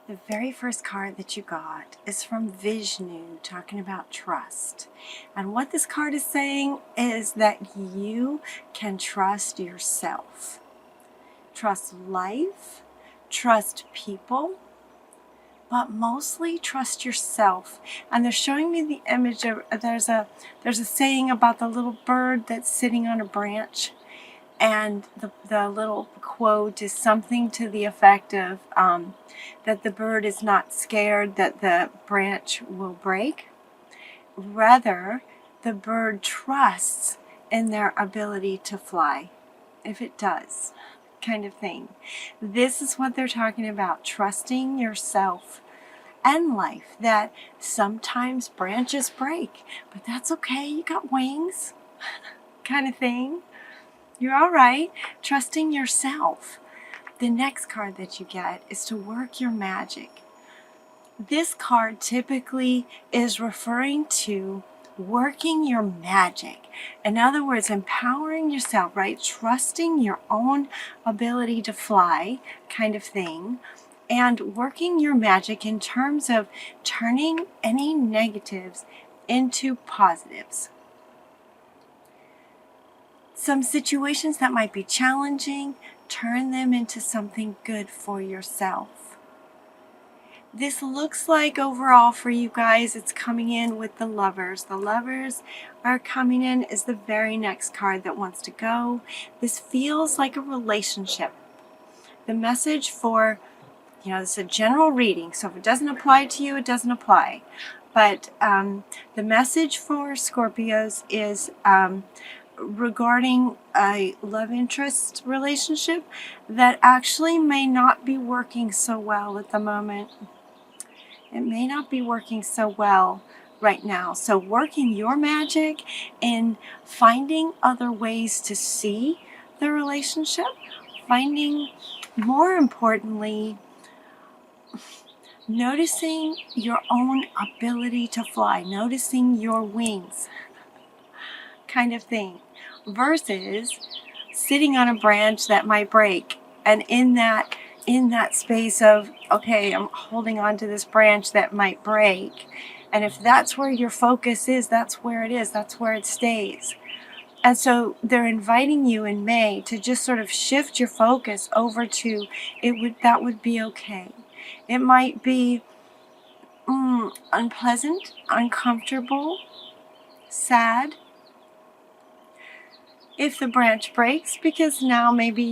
The very first card that you got is from Vishnu, talking about trust. And what this card is saying is that you can trust yourself. Trust life, trust people, but mostly trust yourself. And they're showing me the image of, there's a saying about the little bird that's sitting on a branch. And the little quote is something to the effect of that the bird is not scared that the branch will break. Rather, the bird trusts in their ability to fly, if it does, kind of thing. This is what they're talking about, trusting yourself and life, that sometimes branches break, but that's okay, you got wings, kind of thing. You're all right, trusting yourself. The next card that you get is to work your magic. This card typically is referring to working your magic. In other words, empowering yourself, right? Trusting your own ability to fly, kind of thing, and working your magic in terms of turning any negatives into positives. Some situations that might be challenging, turn them into something good for yourself. This looks like overall for you guys, it's coming in with the Lovers. The Lovers are coming in as the very next card that wants to go. This feels like a relationship. The message for, this is a general reading, so if it doesn't apply to you, it doesn't apply. But the message for Scorpios is regarding a love interest relationship that actually may not be working so well at the moment. It may not be working so well right now. So working your magic and finding other ways to see the relationship, finding, more importantly, noticing your own ability to fly, noticing your wings, kind of thing, versus sitting on a branch that might break. And in that space of, okay, I'm holding on to this branch that might break, and if that's where your focus is, that's where it is, that's where it stays. And so they're inviting you in May to just sort of shift your focus over to that would be okay. It might be unpleasant, uncomfortable, sad if the branch breaks, because now maybe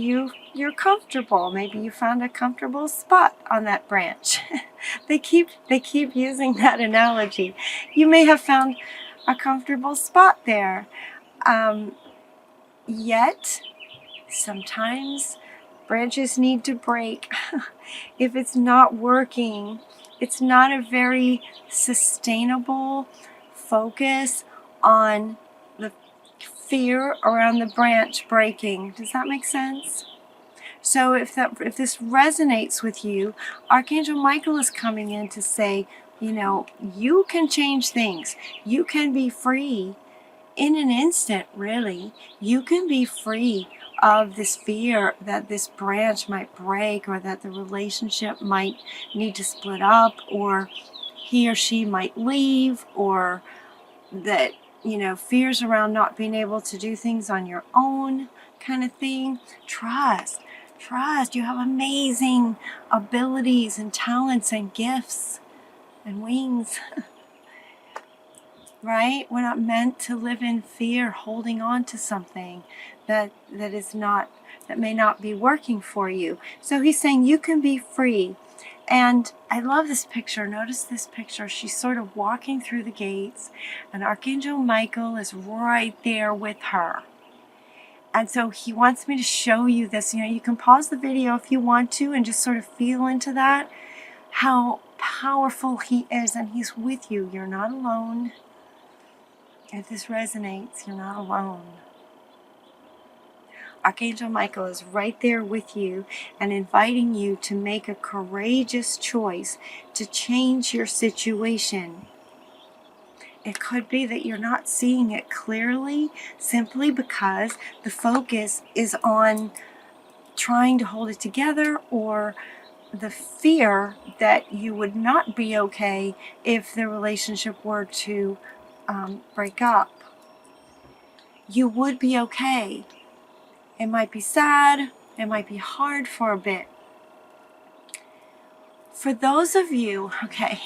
you're comfortable. Maybe you found a comfortable spot on that branch. they keep using that analogy. You may have found a comfortable spot there. Yet sometimes branches need to break. If it's not working, it's not a very sustainable focus on the fear around the branch breaking. Does that make sense? So if this resonates with you, Archangel Michael is coming in to say, you can change things. You can be free in an instant, really. You can be free of this fear that this branch might break, or that the relationship might need to split up, or he or she might leave, or that, fears around not being able to do things on your own, kind of thing. Trust. You have amazing abilities and talents and gifts and wings. Right? We're not meant to live in fear, holding on to something that may not be working for you. So he's saying you can be free. And I love this picture. Notice this picture. She's sort of walking through the gates, and Archangel Michael is right there with her. And so he wants me to show you this. You can pause the video if you want to and just sort of feel into that, how powerful he is, and he's with you. You're not alone. If this resonates, you're not alone. Archangel Michael is right there with you and inviting you to make a courageous choice to change your situation. It could be that you're not seeing it clearly simply because the focus is on trying to hold it together, or the fear that you would not be okay if the relationship were to break up. You would be okay. It might be sad, it might be hard for a bit. For those of you, okay,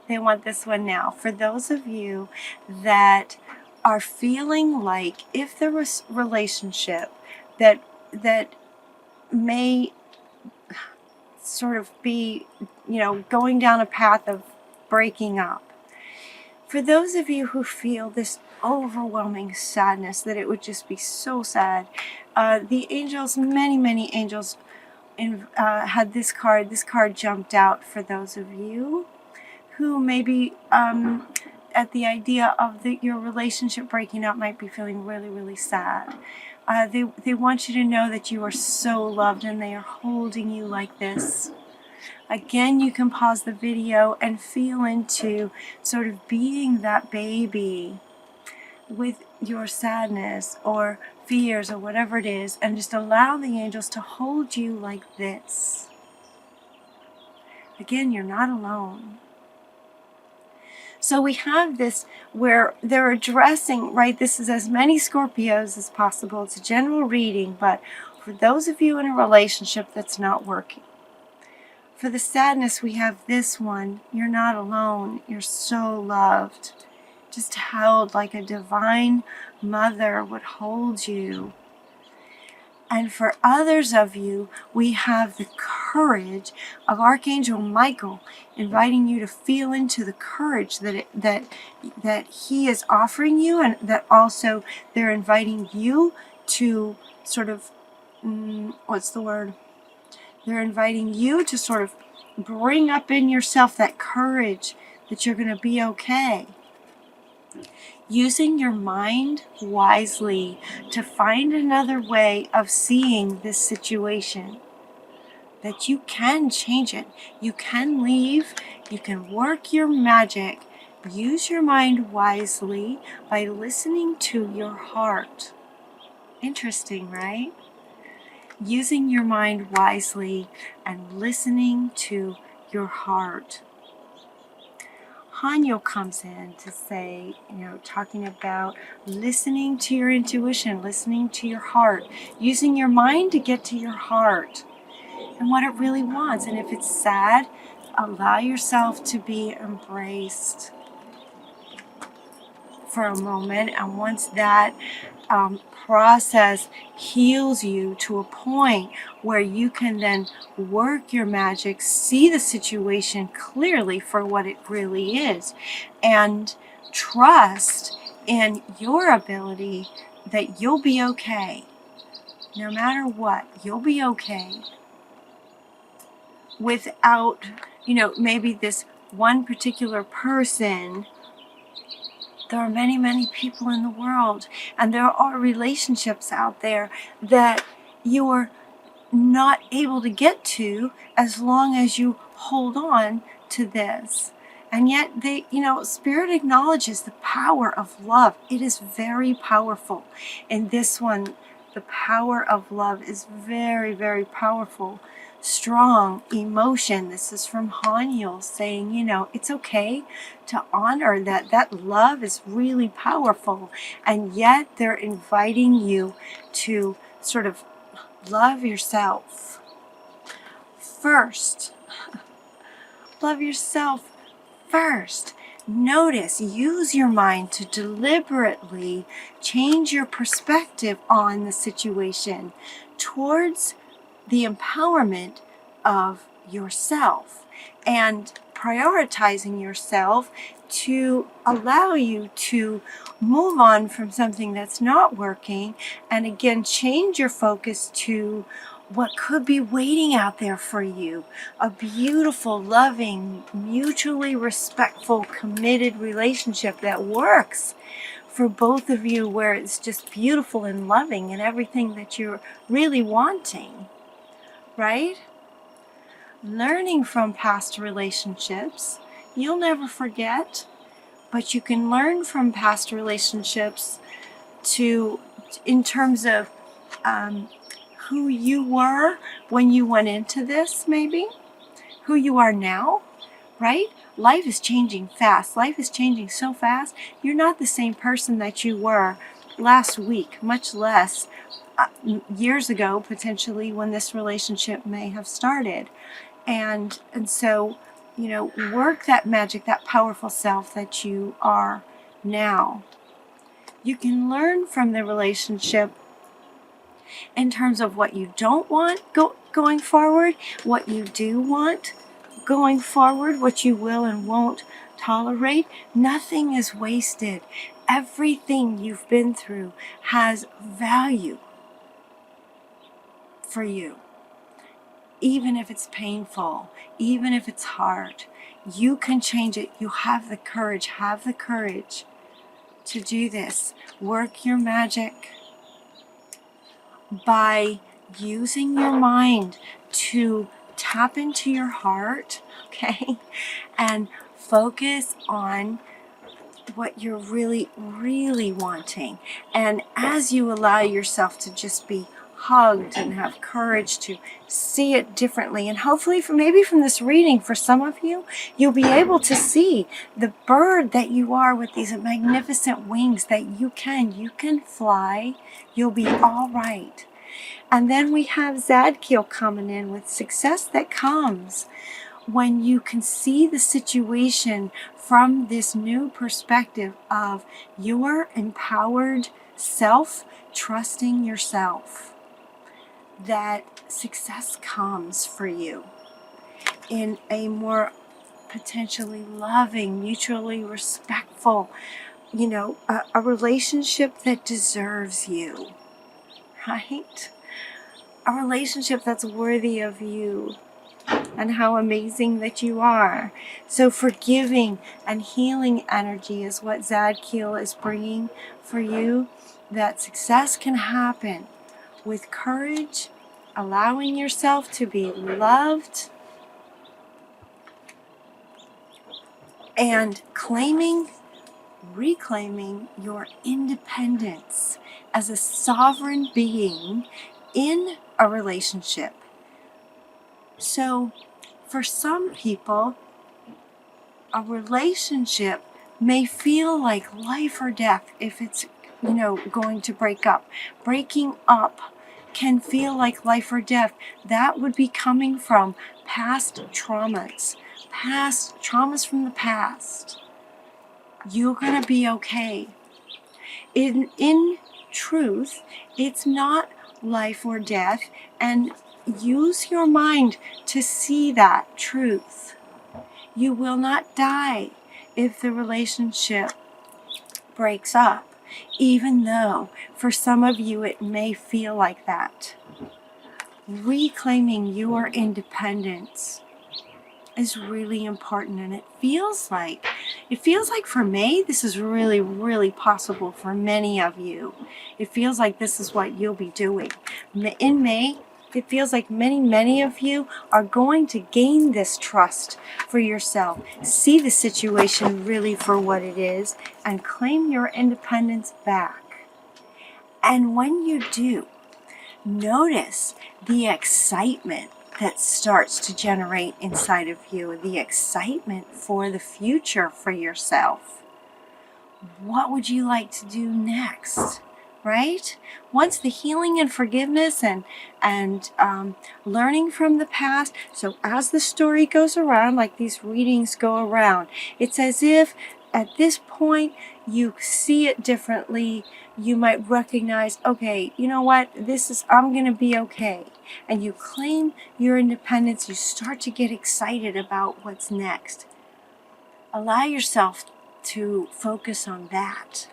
they want this one now. For those of you that are feeling like if there was a relationship that may sort of be, going down a path of breaking up. For those of you who feel this overwhelming sadness, that it would just be so sad, the angels, many angels had this card. This card jumped out for those of you who maybe at the idea of your relationship breaking up might be feeling really sad. They want you to know that you are so loved and they are holding you like this. Again, you can pause the video and feel into sort of being that baby with your sadness or fears or whatever it is, and just allow the angels to hold you like this. Again, you're not alone. So we have this where they're addressing, right, this is as many Scorpios as possible. It's a general reading, but for those of you in a relationship that's not working, for the sadness, we have this one. You're not alone. You're so loved. Just held like a divine mother would hold you. And for others of you, we have the courage of Archangel Michael inviting you to feel into the courage that he is offering you, and that also they're inviting you to sort of, They're inviting you to sort of bring up in yourself that courage that you're going to be okay. Using your mind wisely to find another way of seeing this situation. That you can change it. You can leave. You can work your magic. Use your mind wisely by listening to your heart. Interesting, right? Using your mind wisely and listening to your heart. Hanyo comes in to say, talking about listening to your intuition, listening to your heart, using your mind to get to your heart and what it really wants. And if it's sad, allow yourself to be embraced for a moment. And once that process heals you to a point where you can then work your magic, see the situation clearly for what it really is, and trust in your ability that you'll be okay. No matter what, you'll be okay. Without, maybe this one particular person. There are many people in the world, and there are relationships out there that you are not able to get to as long as you hold on to this. And yet Spirit acknowledges the power of love. It is very powerful. In this one, the power of love is very powerful. Strong emotion. This is from Haniel saying, it's okay to honor that love is really powerful. And yet they're inviting you to sort of love yourself first. Love yourself first. Notice, use your mind to deliberately change your perspective on the situation towards the empowerment of yourself and prioritizing yourself to allow you to move on from something that's not working, and again change your focus to what could be waiting out there for you. A beautiful, loving, mutually respectful, committed relationship that works for both of you, where it's just beautiful and loving and everything that you're really wanting. Right? Learning from past relationships. You'll never forget, but you can learn from past relationships in terms of who you were when you went into this, maybe. who you are now, right? Life is changing fast. Life is changing so fast. You're not the same person that you were last week, much less years ago, potentially, when this relationship may have started. And so, work that magic, that powerful self that you are now. You can learn from the relationship in terms of what you don't want going forward, what you do want going forward, what you will and won't tolerate. Nothing is wasted. Everything you've been through has value for you. Even if it's painful, even if it's hard, you can change it. You have the courage. Have the courage to do this. Work your magic by using your mind to tap into your heart, okay, and focus on what you're really, really wanting. And as you allow yourself to just be hugged and have courage to see it differently, and hopefully maybe from this reading, for some of you, you'll be able to see the bird that you are with these magnificent wings, that you can fly. You'll be all right. And then we have Zadkiel coming in with success that comes when you can see the situation from this new perspective of your empowered self, trusting yourself. That success comes for you in a more potentially loving, mutually respectful, a relationship that deserves you, right? A relationship that's worthy of you and how amazing that you are. So forgiving and healing energy is what Zadkiel is bringing for you. That success can happen with courage, allowing yourself to be loved, and reclaiming your independence as a sovereign being in a relationship. So for some people, a relationship may feel like life or death if it's, going to break up. Breaking up can feel like life or death. That would be coming from past traumas from the past. You're going to be okay. In truth, it's not life or death, and use your mind to see that truth. You will not die if the relationship breaks up, even though for some of you it may feel like that. Reclaiming your independence is really important, and it feels like for May, this is really, really possible for many of you. It feels like this is what you'll be doing. In May, it feels like many of you are going to gain this trust for yourself, see the situation really for what it is, and claim your independence back. And when you do, notice the excitement that starts to generate inside of you, the excitement for the future for yourself. What would you like to do next? Right? Once the healing and forgiveness and learning from the past. So as the story goes around, like these readings go around, it's as if at this point you see it differently. You might recognize, okay, you know what? I'm going to be okay. And you claim your independence. You start to get excited about what's next. Allow yourself to focus on that.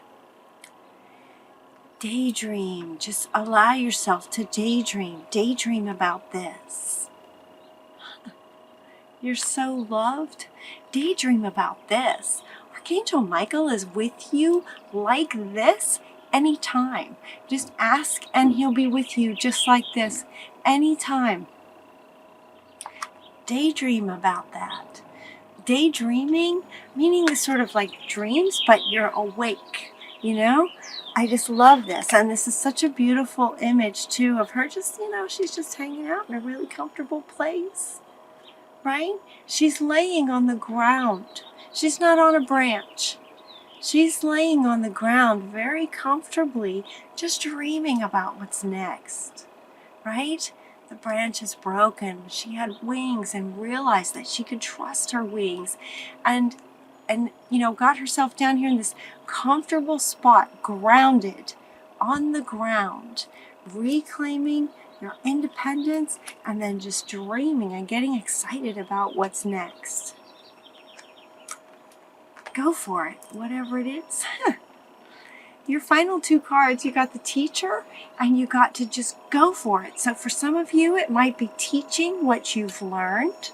Daydream. Just allow yourself to daydream. Daydream about this. You're so loved. Daydream about this. Archangel Michael is with you like this anytime. Just ask and he'll be with you just like this anytime. Daydream about that. Daydreaming, meaning the sort of like dreams, but you're awake, I just love this. And this is such a beautiful image too of her just, she's just hanging out in a really comfortable place. right? She's laying on the ground. She's not on a branch. She's laying on the ground very comfortably, just dreaming about what's next, right? The branch is broken. She had wings and realized that she could trust her wings and got herself down here in this comfortable spot, grounded on the ground, reclaiming your independence and then just dreaming and getting excited about what's next. Go for it, whatever it is. Your final two cards, you got the Teacher and you got to just go for it. So for some of you, it might be teaching what you've learned.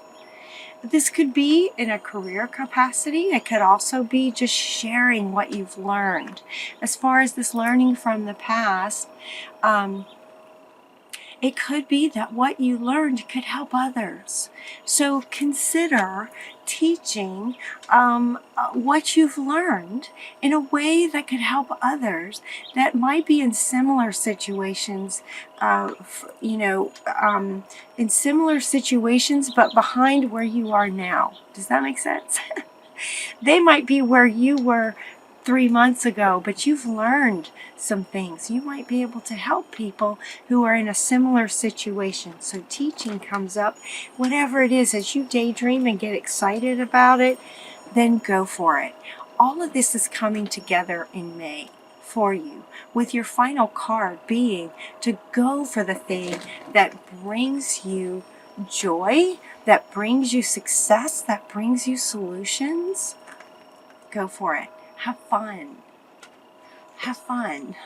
This could be in a career capacity. It could also be just sharing what you've learned. As far as this learning from the past, it could be that what you learned could help others. So consider teaching what you've learned in a way that could help others that might be in similar situations, in similar situations, but behind where you are now. Does that make sense? They might be where you were 3 months ago, but you've learned some things. You might be able to help people who are in a similar situation. So teaching comes up. Whatever it is, as you daydream and get excited about it, then go for it. All of this is coming together in May for you, with your final card being to go for the thing that brings you joy, that brings you success, that brings you solutions. Go for it. Have fun. Have fun.